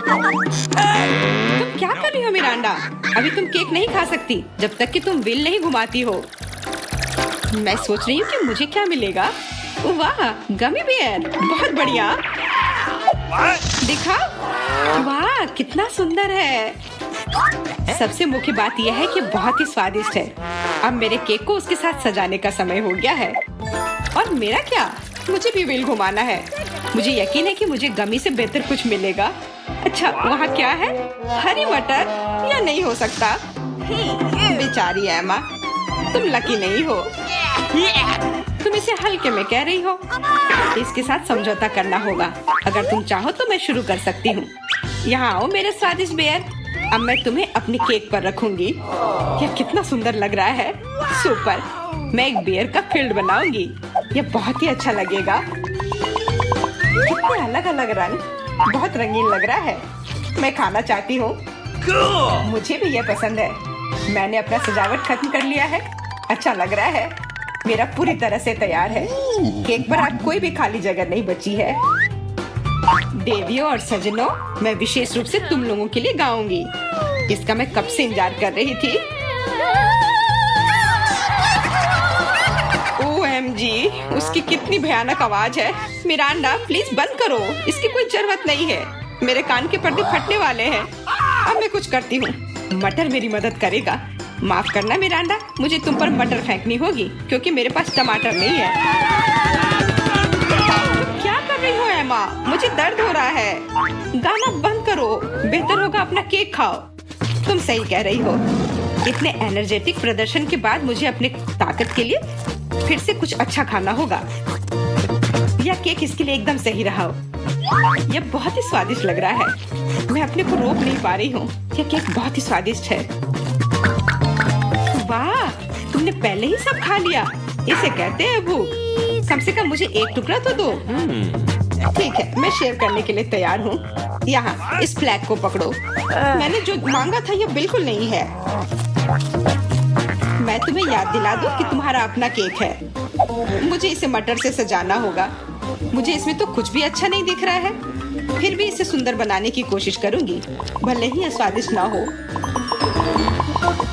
तुम क्या कर रही हो मिरांडा? अभी तुम केक नहीं खा सकती जब तक कि तुम व्हील नहीं घुमाती हो। मैं सोच रही हूँ कि मुझे क्या मिलेगा। वाह, गमी बेयर, बहुत बढ़िया। दिखा, वाह कितना सुंदर है। सबसे मुख्य बात यह है कि बहुत ही स्वादिष्ट है। अब मेरे केक को उसके साथ सजाने का समय हो गया है। और मेरा क्या, मुझे भी व्हील घुमाना है। मुझे यकीन है कि मुझे गमी से बेहतर कुछ मिलेगा। अच्छा, वहाँ क्या है? हरी मटर? या नहीं हो सकता। बेचारी एमा, तुम लकी नहीं हो। तुम इसे हल्के में कह रही हो। इसके साथ समझौता करना होगा। अगर तुम चाहो तो मैं शुरू कर सकती हूँ। यहाँ आओ मेरे स्वादिष्ट बेयर। अब मैं तुम्हें अपने केक पर रखूंगी। यह कितना सुंदर लग रहा है। सुपर। मैं एक बेयर का फील्ड बनाऊंगी। यह बहुत ही अच्छा लगेगा। कितने अलग अलग रंग, बहुत रंगीन लग रहा है। मैं खाना चाहती हूँ। मुझे भी यह पसंद है। मैंने अपना सजावट खत्म कर लिया है। अच्छा लग रहा है। मेरा पूरी तरह से तैयार है। केक पर अब कोई भी खाली जगह नहीं बची है। देवियों और सजनों, मैं विशेष रूप से तुम लोगों के लिए गाऊंगी। इसका मैं कब से इंतजार कर रही थी। OMG, उसकी कितनी भयानक आवाज है। मिरांडा, प्लीज बंद करो। इसकी कोई जरूरत नहीं है। मेरे कान के पर्दे फटने वाले हैं। अब मैं कुछ करती हूँ। मटर मेरी मदद करेगा। माफ करना मिरांडा, मुझे तुम पर मटर फेंकनी होगी क्योंकि मेरे पास टमाटर नहीं है। तुम क्या कर रही हो एमा? मुझे दर्द हो रहा है। गाना बंद करो। बेहतर होगा अपना केक खाओ। तुम सही कह रही हो। इतने एनर्जेटिक प्रदर्शन के बाद मुझे अपने ताकत के लिए फिर से कुछ अच्छा खाना होगा। यह केक इसके लिए एकदम सही रहा हो। यह बहुत ही स्वादिष्ट लग रहा है। मैं अपने को रोक नहीं पा रही हूँ। यह केक बहुत ही स्वादिष्ट है। वाह, तुमने पहले ही सब खा लिया। इसे कहते हैं भूख। कम से कम मुझे एक टुकड़ा तो दो। ठीक है, मैं शेयर करने के लिए तैयार हूँ। यहाँ इस फ्लैग को पकड़ो। मैंने जो मांगा था यह बिल्कुल नहीं है। मैं तुम्हें याद दिला दूं कि तुम्हारा अपना केक है। मुझे इसे मटर से सजाना होगा। मुझे इसमें तो कुछ भी अच्छा नहीं दिख रहा है। फिर भी इसे सुंदर बनाने की कोशिश करूंगी, भले ही यह स्वादिष्ट ना हो।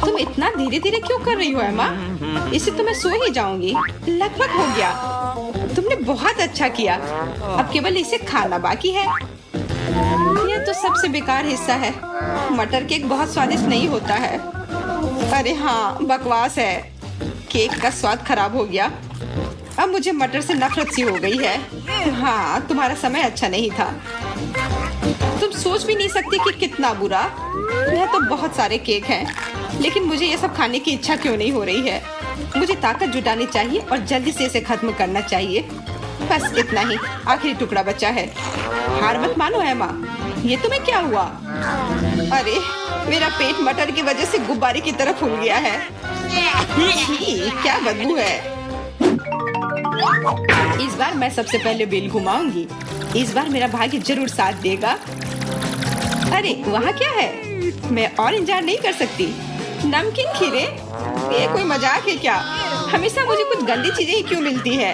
तुम इतना धीरे धीरे क्यों कर रही हो एमा? इसे तो मैं सो ही जाऊंगी। लगभग हो गया। तुमने बहुत अच्छा किया। अब केवल इसे खाना बाकी है। यह तो सबसे बेकार हिस्सा है। मटर केक बहुत स्वादिष्ट नहीं होता है। अरे हाँ, बकवास है। केक का स्वाद खराब हो गया। अब मुझे मटर से नफरत सी हो गई है। हाँ, तुम्हारा समय अच्छा नहीं था। तुम सोच भी नहीं सकती कि कितना बुरा। यह तो बहुत सारे केक हैं, लेकिन मुझे ये सब खाने की इच्छा क्यों नहीं हो रही है। मुझे ताकत जुटानी चाहिए और जल्दी से इसे खत्म करना चाहिए। बस इतना ही, आखिरी टुकड़ा बचा है। हार मत मानो एमा। ये तुम्हें क्या हुआ? अरे, मेरा पेट मटर की वजह से गुब्बारे की तरह फूल गया है। छी, क्या बदबू है। इस बार मैं सबसे पहले व्हील घुमाऊंगी। इस बार मेरा भाग्य जरूर साथ देगा। अरे, वहाँ क्या है? मैं और इंतजार नहीं कर सकती। नमकीन खीरे? ये कोई मजाक है क्या? हमेशा मुझे कुछ गंदी चीजें ही क्यों मिलती है?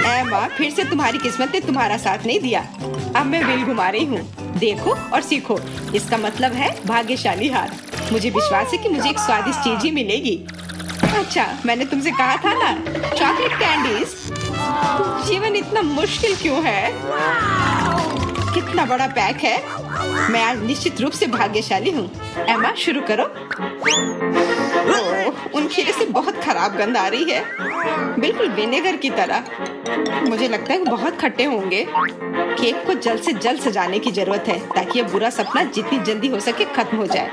एमा, फिर से तुम्हारी किस्मत ने तुम्हारा साथ नहीं दिया। अब मैं व्हील घुमा रही हूँ। देखो और सीखो। इसका मतलब है भाग्यशाली हार। मुझे विश्वास है कि मुझे एक स्वादिष्ट चीज ही मिलेगी। अच्छा, मैंने तुमसे कहा था ना, चॉकलेट कैंडीज। जीवन इतना मुश्किल क्यों है? कितना बड़ा पैक है। मैं आज निश्चित रूप से भाग्यशाली हूँ। एमा, शुरू करो। उन खीरे से बहुत खराब गंध आ रही है, बिल्कुल विनेगर की तरह। मुझे लगता है बहुत खट्टे होंगे। केक को जल्द से जल्द सजाने की जरूरत है ताकि यह बुरा सपना जितनी जल्दी हो सके खत्म हो जाए।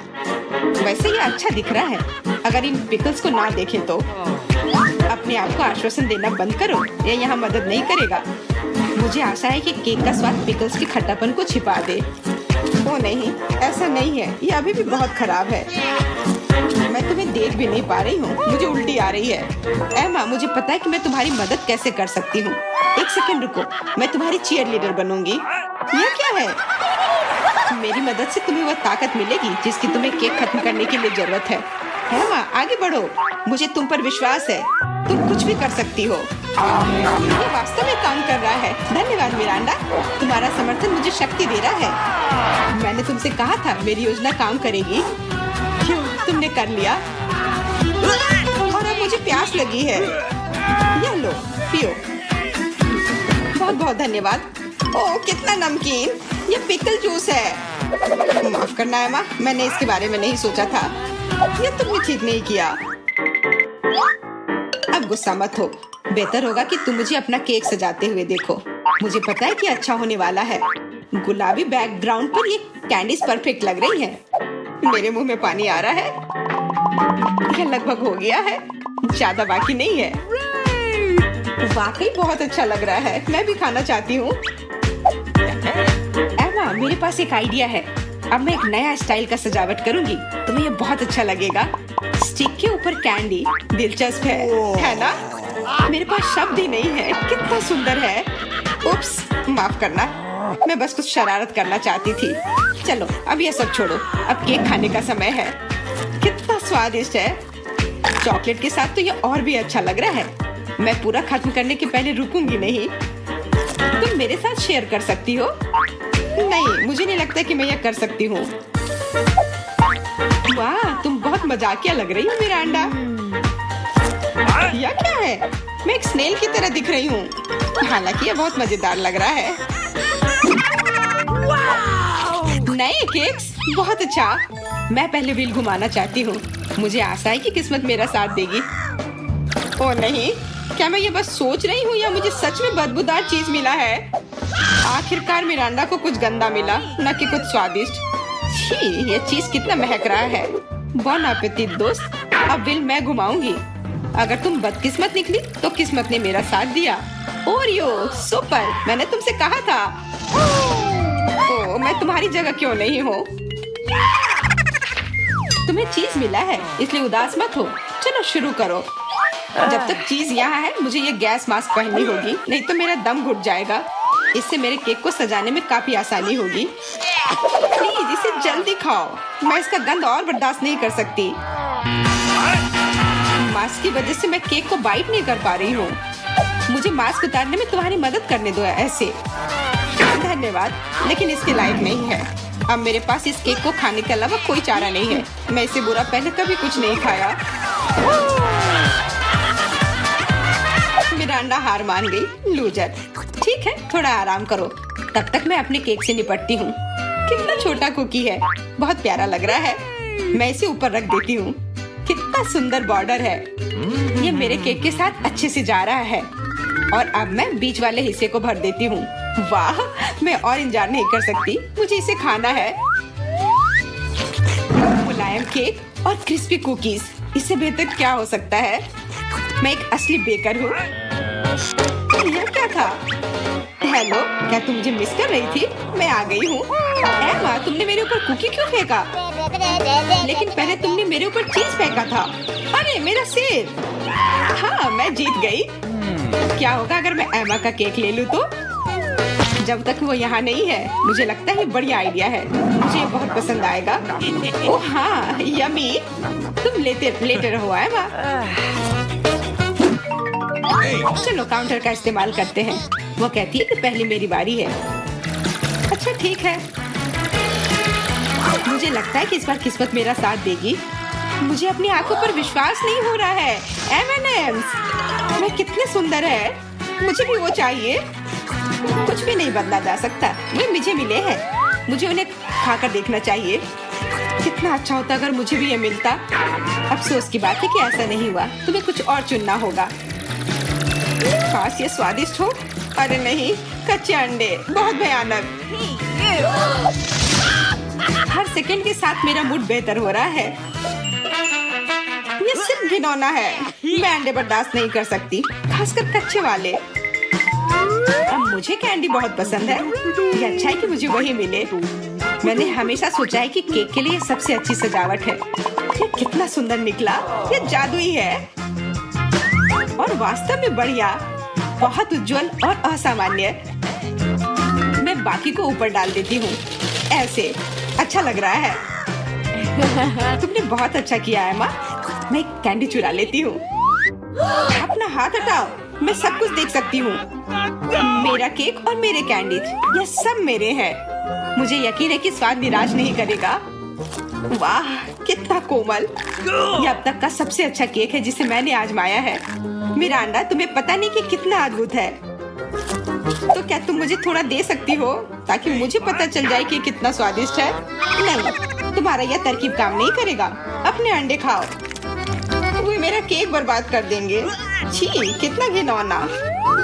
वैसे ये अच्छा दिख रहा है। अगर इन पिकल्स को ना देखें तो अपने आप को आश्वासन देना बंद करो। ये यहाँ मदद नहीं करेगा। मुझे आशा है कि केक का स्वाद पिकल्स के खट्टापन को छिपा दे। ओ नहीं, ऐसा नहीं है। ये अभी भी बहुत खराब है। मैं तुम्हें देख भी नहीं पा रही हूँ। मुझे उल्टी आ रही है। एमा, मुझे पता है कि मैं तुम्हारी मदद कैसे कर सकती हूँ। एक सेकंड रुको, मैं तुम्हारी चीयर लीडर बनूंगी। ये क्या है? मेरी मदद से तुम्हें वह ताकत मिलेगी जिसकी तुम्हें केक खत्म करने के लिए जरूरत है। एमा, आगे बढ़ो। मुझे तुम पर विश्वास है। तुम कुछ भी कर सकती हो। ये वास्तव में काम कर रहा है। धन्यवाद मिरांडा। तुम्हारा समर्थन मुझे शक्ति दे रहा है। मैंने तुमसे कहा था मेरी योजना काम करेगी। क्यों तुमने कर लिया? और अब मुझे प्यास लगी है। ये लो पियो। बहुत बहुत धन्यवाद। ओह कितना नमकीन, ये पिकल जूस है। माफ करना है माँ, मैंने इसके बारे में नहीं सोचा था। ये तुमने ठीक नहीं किया। अब गुस्सा मत हो। बेहतर होगा कि तुम मुझे अपना केक सजाते हुए देखो। मुझे पता है कि अच्छा होने वाला है। गुलाबी बैकग्राउंड पर ये कैंडीज परफेक्ट लग रही हैं। मेरे मुंह में पानी आ रहा है। यह लगभग हो गया है, ज्यादा बाकी नहीं है। वाकई बहुत अच्छा लग रहा है, मैं भी खाना चाहती हूँ। एमा, मेरे पास एक आइडिया है। अब मैं एक नया स्टाइल का सजावट करूंगी, तुम्हें ये बहुत अच्छा लगेगा। स्टिक के ऊपर कैंडी, दिलचस्प है ना? मेरे पास शब्द ही नहीं है, कितना सुंदर है। उप्स, माफ करना, मैं बस कुछ शरारत करना चाहती थी। चलो अब ये सब छोड़ो, अब केक खाने का समय है। कितना स्वादिष्ट है। चॉकलेट के साथ तो ये और भी अच्छा लग रहा है। मैं पूरा खत्म करने के पहले रुकूंगी नहीं। तुम मेरे साथ शेयर कर सकती हो? नहीं, मुझे नहीं लगता कि मैं ये कर सकती हूँ। वाह, तुम बहुत मजाकिया लग रही हो मिरांडा। यह क्या है? मैं एक स्नेल की तरह दिख रही हूँ। हालांकि ये बहुत मजेदार लग रहा है। नए केक्स, बहुत अच्छा। मैं पहले व्हील घुमाना चाहती हूँ। मुझे आशा है कि किस्मत मेरा साथ देगी। ओ नहीं, क्या मैं ये बस सोच रही हूँ या मुझे सच में बदबूदार चीज मिला है? आखिरकार मिरांडा को कुछ गंदा मिला, न कि कुछ स्वादिष्ट। छी, ये चीज कितना महक रहा है। बॉन एपेटिट दोस्त। अब व्हील मैं घुमाऊंगी। अगर तुम बदकिस्मत निकली तो किस्मत ने मेरा साथ दिया। ओरियो सुपर, मैंने तुमसे कहा था। ओ, मैं तुम्हारी जगह क्यों नहीं हूँ? तुम्हें चीज मिला है, इसलिए उदास मत हो। चलो शुरू करो। जब तक चीज यहाँ है, मुझे ये गैस मास्क पहननी होगी, नहीं तो मेरा दम घुट जाएगा। इससे मेरे केक को सजाने में काफी आसानी होगी। प्लीज इसे जल्दी खाओ, मैं इसका गंध और बर्दाश्त नहीं कर सकती। मास्क की वजह से मैं केक को बाइट नहीं कर पा रही हूँ। मुझे मास्क उतारने में तुम्हारी मदद करने दो ऐसे। धन्यवाद, लेकिन इसके लायक नहीं है। अब मेरे पास इस केक को खाने के अलावा कोई चारा नहीं है। मैं इससे बुरा पहले कभी कुछ नहीं खाया। मिरांडा हार मान गई। लूजर। ठीक है, थोड़ा आराम करो, तब तक मैं अपने केक से निपटती हूँ। कितना छोटा कुकी है, बहुत प्यारा लग रहा है। मैं इसे ऊपर रख देती हूँ। कितना सुंदर बॉर्डर है। ये मेरे केक के साथ अच्छे से जा रहा है। और अब मैं बीच वाले हिस्से को भर देती हूँ। वाह, मैं और इंतजार नहीं कर सकती, मुझे इसे खाना है। मुलायम केक और क्रिस्पी कुकीज, इससे बेहतर क्या हो सकता है? मैं एक असली बेकर हूँ। यह क्या था? हेलो, क्या तुम मुझे मिस कर रही थी? मैं आ गई हूँ। एमा, तुमने मेरे ऊपर कुकी क्यों फेंका? लेकिन पहले तुमने मेरे ऊपर चीज फेंका था। अरे मेरा सिर। हाँ, मैं जीत गई। क्या होगा अगर मैं एमा का केक ले लूँ तो? जब तक वो यहाँ नहीं है, मुझे लगता है ये बढ़िया आइडिया है। मुझे ये बहुत पसंद आएगा। ओह हाँ, यमी। तुम लेते रहो एमा। चलो काउंटर का इस्तेमाल करते हैं। वो कहती है कि पहले मेरी बारी है। अच्छा ठीक है। मुझे लगता है कि इस बार किस्मत मेरा साथ देगी। मुझे अपनी आंखों पर विश्वास नहीं हो रहा है। M&M's, मैं कितने सुंदर है। मुझे भी वो चाहिए। कुछ भी नहीं बदला जा सकता, ये मुझे मिले हैं। मुझे उन्हें खाकर देखना चाहिए। कितना अच्छा होता अगर मुझे भी ये मिलता। अफसोस की बात है कि ऐसा नहीं हुआ। तुम्हें कुछ और चुनना होगा। काश ये स्वादिष्ट हो। अरे नहीं, कच्चे अंडे, बहुत भयानक। हर सेकंड के साथ मेरा मूड बेहतर हो रहा है। ये सिर्फ घिनौना है। मैं अंडे बर्दाश्त नहीं कर सकती, खासकर कच्चे वाले। अब मुझे कैंडी बहुत पसंद है। ये अच्छा है कि मुझे वही मिले। मैंने हमेशा सोचा है कि केक के लिए सबसे अच्छी सजावट है। ये कितना सुंदर निकला। ये जादुई है और वास्तव में बढ़िया, बहुत उज्जवल और असामान्य। मैं बाकी को ऊपर डाल देती हूँ। ऐसे अच्छा लग रहा है। तुमने बहुत अच्छा किया है माँ। मैं एक कैंडी चुरा लेती हूँ। अपना हाथ हटाओ, मैं सब कुछ देख सकती हूँ। मेरा केक और मेरे कैंडी, ये सब मेरे हैं। मुझे यकीन है कि स्वाद निराश नहीं करेगा। वाह, कितना कोमल। ये अब तक का सबसे अच्छा केक है जिसे मैंने आजमाया है। मिरांडा, तुम्हें पता नहीं कि कितना अद्भुत है। तो क्या तुम मुझे थोड़ा दे सकती हो ताकि मुझे पता चल जाए कि कितना स्वादिष्ट है? नहीं, तुम्हारा यह तरकीब काम नहीं करेगा। अपने अंडे खाओ। वे मेरा केक बर्बाद कर देंगे। छी, कितना घिनौना।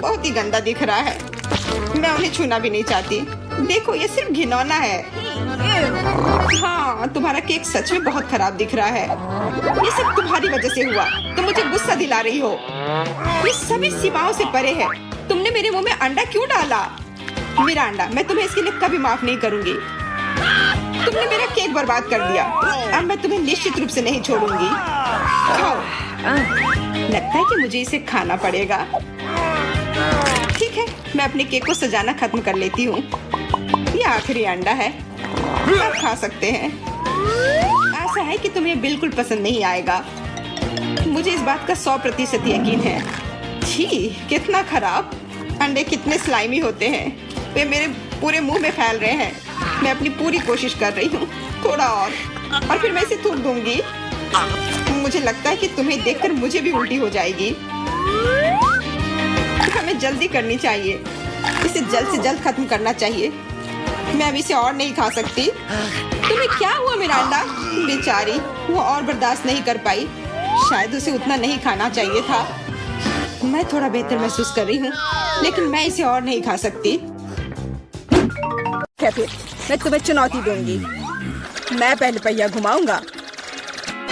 बहुत ही गंदा दिख रहा है। मैं उन्हें छूना भी नहीं चाहती। देखो, ये सिर्फ घिनौना है। हाँ, तुम्हारा केक सच में बहुत खराब दिख रहा है। ये सब तुम्हारी वजह से हुआ। तुम मुझे गुस्सा दिला रही हो। ये सभी सीमाओं से परे है। तुमने मेरे मुंह में अंडा क्यों डाला? मिरांडा, मैं तुम्हें इसके लिए कभी माफ नहीं करूंगी। तुमने मेरा केक बर्बाद कर दिया। अब मैं तुम्हें निश्चित रूप से नहीं छोड़ूंगी। खाओ। लगता है कि मुझे इसे खाना पड़ेगा। ठीक है, मैं अपने केक को सजाना खत्म कर लेती हूँ। ये आखिरी अंडा है। आप खा सकते हैं। ऐसा है कि तुम्हें बिल्कुल पसंद नहीं आएगा। मुझे इस बात का 100% यकीन है। छी, कितना खराब। अंडे कितने स्लाइमी होते हैं। वे मेरे पूरे मुंह में फैल रहे हैं। मैं अपनी पूरी कोशिश कर रही हूँ। थोड़ा और फिर मैं इसे थूक दूंगी। मुझे लगता है कि तुम्हें देखकर मुझे भी उल्टी हो जाएगी। हमें जल्दी करनी चाहिए। इसे जल्द से जल्द खत्म करना चाहिए। मैं अब इसे और नहीं खा सकती। तुम्हें क्या हुआ मिरांडा? बेचारी, वो और बर्दाश्त नहीं कर पाई। शायद उसे उतना नहीं खाना चाहिए था। मैं थोड़ा बेहतर महसूस कर रही हूँ, लेकिन मैं इसे और नहीं खा सकती। क्या फिर मैं तुम्हें चुनौती दूंगी। मैं पहले पहिया घुमाऊंगा।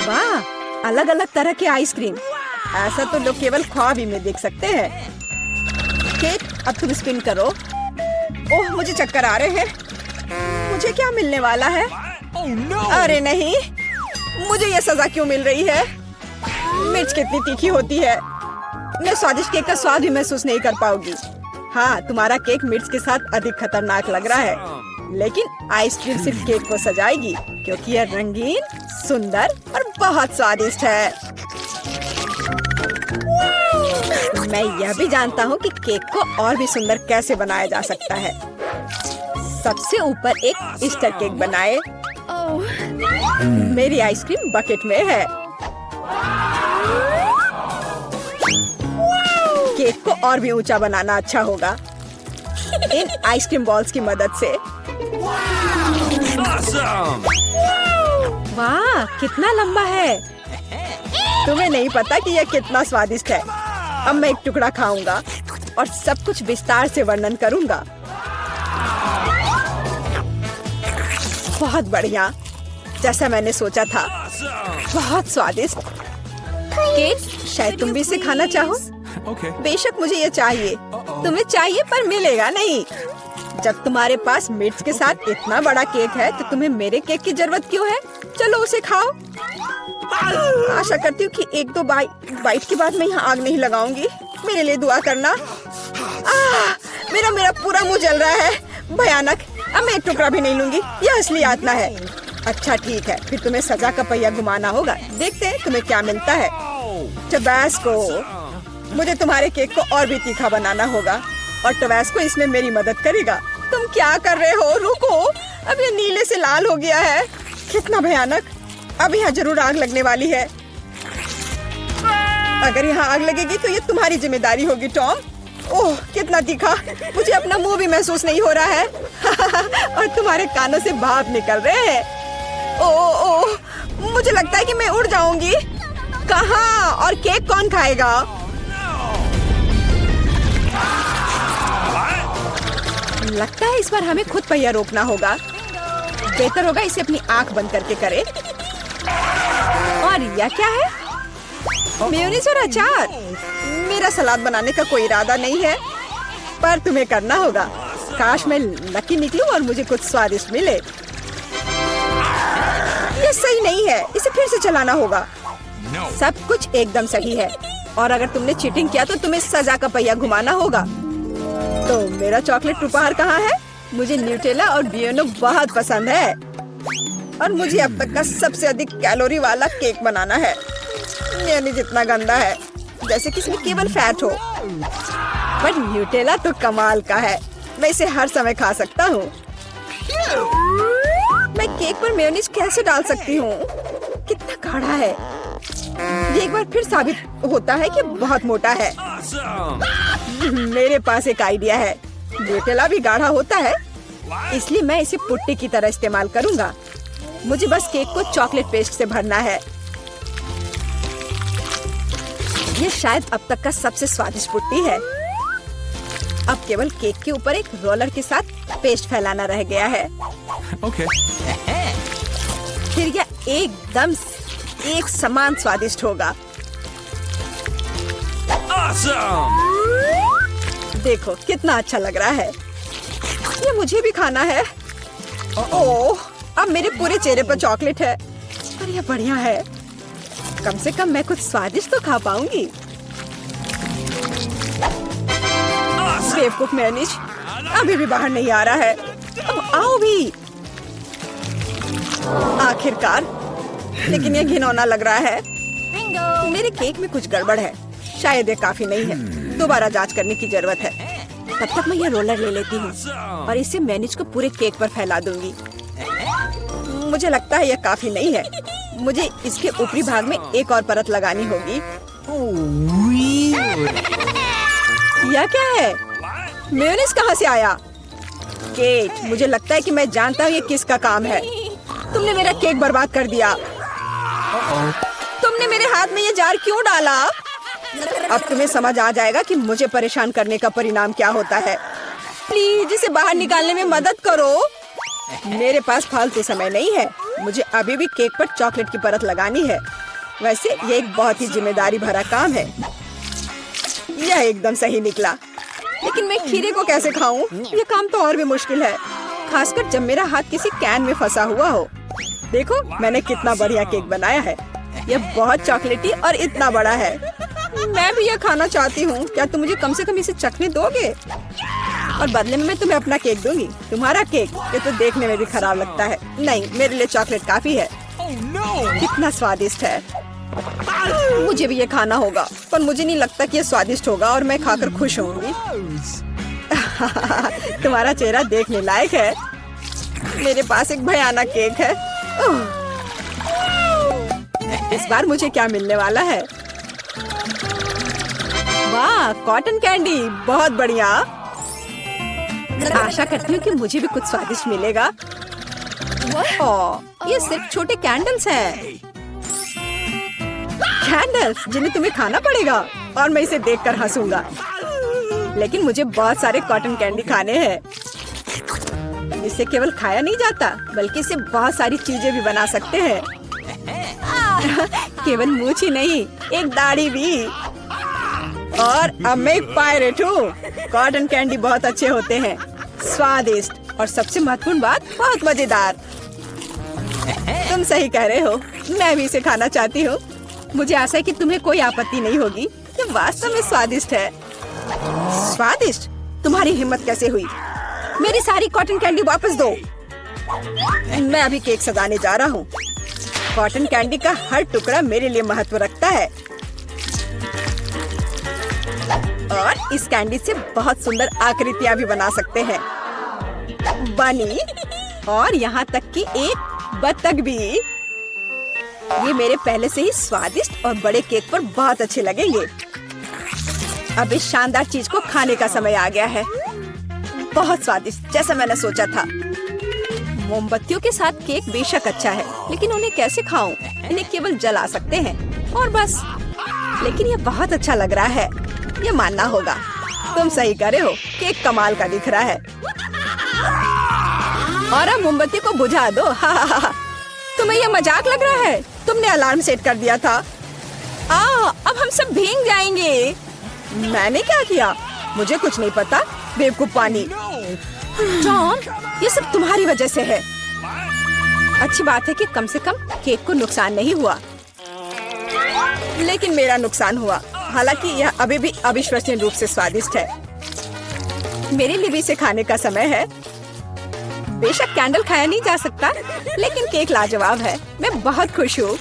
वाह, अलग अलग तरह के आइसक्रीम। ऐसा तो लोग केवल ख्वाब ही में देख सकते हैं। केक, अब तुम स्पिन करो। ओह, मुझे चक्कर आ रहे हैं। मुझे क्या मिलने वाला है? अरे नहीं, मुझे ये सजा क्यों मिल रही है? मिर्च कितनी तीखी होती है। मैं स्वादिष्ट केक का स्वाद भी महसूस नहीं कर पाऊंगी। हाँ, तुम्हारा केक मिर्च के साथ अधिक खतरनाक लग रहा है, लेकिन आइसक्रीम सिर्फ केक को सजाएगी क्योंकि यह रंगीन, सुंदर और बहुत स्वादिष्ट है। मैं यह भी जानता हूँ कि केक को और भी सुंदर कैसे बनाया जा सकता है। सबसे ऊपर एक ईस्टर केक बनाए। मेरी आइसक्रीम बकेट में है। केक को और भी ऊंचा बनाना अच्छा होगा इन आइसक्रीम बॉल्स की मदद से। वाह, कितना लंबा है। तुम्हें नहीं पता कि यह कितना स्वादिष्ट है। अब मैं एक टुकड़ा खाऊंगा और सब कुछ विस्तार से वर्णन करूंगा। बहुत बढ़िया, जैसा मैंने सोचा था। बहुत स्वादिष्ट केक। शायद तुम भी इसे खाना चाहो। बेशक मुझे ये चाहिए। तुम्हें चाहिए पर मिलेगा नहीं। जब तुम्हारे पास मिर्च के साथ इतना बड़ा केक है तो तुम्हें मेरे केक की जरूरत क्यों है? चलो उसे खाओ। आशा करती हूँ कि एक दो बाइट के बाद मैं यहाँ आग नहीं लगाऊंगी। मेरे लिए दुआ करना। मेरा पूरा मुंह जल रहा है। भयानक। अब मैं एक टुकड़ा भी नहीं लूंगी। यह असली यातना है। अच्छा ठीक है, फिर तुम्हें सजा का पहिया घुमाना होगा। देखते हैं तुम्हें क्या मिलता है। टबैस्को। मुझे तुम्हारे केक को और भी तीखा बनाना होगा और टबैस्को इसमें मेरी मदद करेगा। तुम क्या कर रहे हो? रुको, अब ये नीले से लाल हो गया है। कितना भयानक। अब यहाँ जरूर आग लगने वाली है। अगर यहाँ आग लगेगी तो ये तुम्हारी जिम्मेदारी होगी टॉम। ओह, कितना तीखा। मुझे अपना मुंह भी महसूस नहीं हो रहा है। और तुम्हारे कानों से भाप निकल रहे हैं। ओह, मुझे लगता है कि मैं उड़ जाऊंगी। कहाँ? और केक कौन खाएगा? लगता है इस बार हमें खुद पहिया रोकना होगा। बेहतर होगा इसे अपनी आंख बंद करके करे। और यह क्या है? मेयोनीज और अचार। मेरा सलाद बनाने का कोई इरादा नहीं है, पर तुम्हें करना होगा। काश मैं लकी निकलूं और मुझे कुछ स्वादिष्ट मिले। ये सही नहीं है, इसे फिर से चलाना होगा। सब कुछ एकदम सही है, और अगर तुमने चीटिंग किया तो तुम्हें सजा का पहिया घुमाना होगा। तो मेरा चॉकलेट उपहार कहाँ है? मुझे न्यूटेला और बियोनो बहुत पसंद है, और मुझे अब तक का सबसे अधिक कैलोरी वाला केक बनाना है। मेयोनीज इतना गंदा है, जैसे कि इसमें केवल फैट हो। पर न्यूटेला तो कमाल का है, मैं इसे हर समय खा सकता हूँ। मैं केक पर मेयोनीज कैसे डाल सकती हूँ? कितना गाढ़ा है। ये एक बार फिर साबित होता है कि बहुत मोटा है। मेरे पास एक आइडिया है। न्यूटेला भी गाढ़ा होता है, इसलिए मैं इसे पुट्टी की तरह इस्तेमाल करूँगा। मुझे बस केक को चॉकलेट पेस्ट से भरना है। ये शायद अब तक का सबसे स्वादिष्ट पुट्टी है। अब केवल केक के ऊपर एक रोलर के साथ पेस्ट फैलाना रह गया है। Okay. फिर यह एकदम एक समान स्वादिष्ट होगा। Awesome! देखो कितना अच्छा लग रहा है। ये मुझे भी खाना है। ओह, अब मेरे पूरे चेहरे पर चॉकलेट है। पर यह बढ़िया है। कम से कम मैं कुछ स्वादिष्ट तो खा पाऊंगी। बेवकूफ मेयोनीज अभी भी बाहर नहीं आ रहा है। अब आओ भी। आखिरकार, लेकिन यह घिनौना लग रहा है। मेरे केक में कुछ गड़बड़ है। शायद ये काफी नहीं है। दोबारा जांच करने की जरूरत है। तब तक मैं यह रोलर ले लेती हूँ और इसे मेयोनीज को पूरे केक पर फैला दूंगी। मुझे लगता है यह काफी नहीं है। मुझे इसके ऊपरी भाग में एक और परत लगानी होगी। यह क्या है? मेयोनीज कहाँ से आया? केक, मुझे लगता है कि मैं जानता हूँ ये किसका काम है। तुमने मेरा केक बर्बाद कर दिया। तुमने मेरे हाथ में ये जार क्यों डाला? अब तुम्हें समझ आ जाएगा कि मुझे परेशान करने का परिणाम क्या होता है। प्लीज इसे बाहर निकालने में मदद करो। मेरे पास फालतू समय नहीं है। मुझे अभी भी केक पर चॉकलेट की परत लगानी है। वैसे ये एक बहुत ही जिम्मेदारी भरा काम है। यह एकदम सही निकला, लेकिन मैं खीरे को कैसे खाऊं? यह काम तो और भी मुश्किल है, खासकर जब मेरा हाथ किसी कैन में फंसा हुआ हो। देखो मैंने कितना बढ़िया केक बनाया है। यह बहुत चॉकलेटी और इतना बड़ा है। मैं भी यह खाना चाहती हूँ। क्या तुम मुझे कम से कम इसे चखने दोगे? और बदले में मैं तुम्हें अपना केक दूंगी। तुम्हारा केक ये तो देखने में भी खराब लगता है। नहीं, मेरे लिए चॉकलेट काफी है। कितना स्वादिष्ट है। मुझे भी ये खाना होगा, पर मुझे नहीं लगता कि ये स्वादिष्ट होगा और मैं खाकर खुश होंगी। तुम्हारा चेहरा देखने लायक है। मेरे पास एक भयानक केक है। इस बार मुझे क्या मिलने वाला है? वाह, कॉटन कैंडी, बहुत बढ़िया। आशा करती हूँ कि मुझे भी कुछ स्वादिष्ट मिलेगा। ओह, ये सिर्फ छोटे कैंडल्स हैं। कैंडल्स जिन्हें तुम्हें खाना पड़ेगा और मैं इसे देखकर हंसूंगा। लेकिन मुझे बहुत सारे कॉटन कैंडी खाने हैं। इसे केवल खाया नहीं जाता, बल्कि इसे बहुत सारी चीजें भी बना सकते हैं। केवल मूंछ ही नहीं, एक दाढ़ी भी। और अब मैं एक पायरेट हूँ। कॉटन कैंडी बहुत अच्छे होते हैं, स्वादिष्ट और सबसे महत्वपूर्ण बात, बहुत मजेदार। तुम सही कह रहे हो, मैं भी इसे खाना चाहती हूँ। मुझे आशा है कि तुम्हें कोई आपत्ति नहीं होगी। ये वास्तव में स्वादिष्ट है। स्वादिष्ट? तुम्हारी हिम्मत कैसे हुई? मेरी सारी कॉटन कैंडी वापस दो। मैं अभी केक सजाने जा रहा हूँ। कॉटन कैंडी का हर टुकड़ा मेरे लिए महत्व रखता है। और इस कैंडी से बहुत सुंदर आकृतियाँ भी बना सकते हैं। बनी, और यहाँ तक कि एक बत्तख भी। ये मेरे पहले से ही स्वादिष्ट और बड़े केक पर बहुत अच्छे लगेंगे। अब इस शानदार चीज को खाने का समय आ गया है। बहुत स्वादिष्ट, जैसा मैंने सोचा था। मोमबत्तियों के साथ केक बेशक अच्छा है, लेकिन उन्हें कैसे खाऊं? इन्हें केवल जला सकते हैं और बस। लेकिन ये बहुत अच्छा लग रहा है, ये मानना होगा। तुम सही कह रहे हो, केक कमाल का दिख रहा है। और अब मोमबत्ती को बुझा दो। तुम्हें ये मजाक लग रहा है? तुमने अलार्म सेट कर दिया था। अब हम सब भीग जाएंगे। मैंने क्या किया? मुझे कुछ नहीं पता। बेवकूफ पानी। जॉन, ये सब तुम्हारी वजह से है। अच्छी बात है कि कम से कम केक को नुकसान नहीं हुआ, लेकिन मेरा नुकसान हुआ। हालांकि यह अभी भी अविश्वसनीय रूप से स्वादिष्ट है। मेरे लिए भी इसे खाने का समय है। बेशक कैंडल खाया नहीं जा सकता, लेकिन केक लाजवाब है। मैं बहुत खुश हूँ।